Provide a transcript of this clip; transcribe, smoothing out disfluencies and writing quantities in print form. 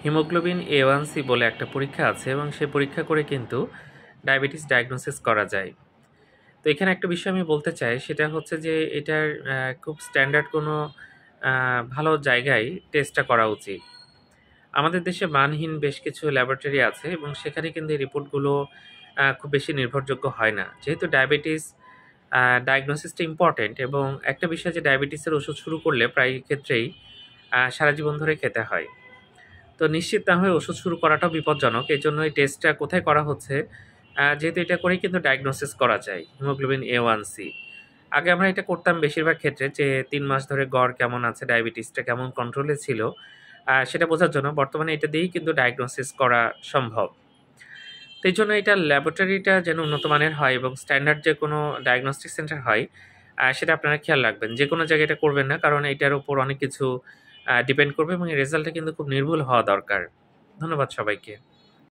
Haemoglobin A1C বলে একটা পরীক্ষা আছে এবং সে পরীক্ষা করে কিন্তু ডায়াবেটিস ডায়াগনোসিস করা যায়। তো এখানে একটা বিষয় আমি বলতে চাই সেটা হচ্ছে যে এটার খুব স্ট্যান্ডার্ড কোনো ভালো জায়গায় টেস্টটা করা উচিত। আমাদের দেশে মানহীন বেশ কিছু ল্যাবরেটরি আছে এবং সেখানে কিন্তু এই রিপোর্টগুলো খুব বেশি নির্ভরযোগ্য হয় না। যেহেতু ডায়াবেটিস ডায়াগনোসিসটা ইম্পর্টেন্ট এবং একটা বিষয় যে ডায়াবেটিসের ওষুধ শুরু করলে প্রায় ক্ষেত্রেই সারা জীবন ধরে খেতে হয়। তো নিশ্চিত না হয়ে ওষুধ শুরু করাটাও বিপজ্জনক। এজন্য এই টেস্টটা কোথায় করা হচ্ছে? যেহেতু এটা করেই কিন্তু ডায়াগনোসিস করা যায়, হিমোগ্লোবিন A1C। আগে আমরা এটা করতাম বেশিরভাগ ক্ষেত্রে যে ৩ মাস ধরে গড় কেমন আছে, ডায়াবেটিসটা কেমন কন্ট্রোলে ছিল, সেটা বোঝার জন্য। বর্তমানে এটা দিয়েই কিন্তু ডায়াগনোসিস করা সম্ভব। তো এইজন্য এটা ল্যাবরেটরিটা যেন উন্নত মানের হয় এবং স্ট্যান্ডার্ড যে কোনো ডায়াগনস্টিক সেন্টার হয়, সেটা আপনারা খেয়াল রাখবেন। যেকোনো জায়গায় এটা করবেন না। কারণ এটার উপর অনেক কিছু ডিপেন্ড করবে এবং এই রেজাল্টটা কিন্তু খুব নির্ভুল হওয়া দরকার। ধন্যবাদ সবাইকে।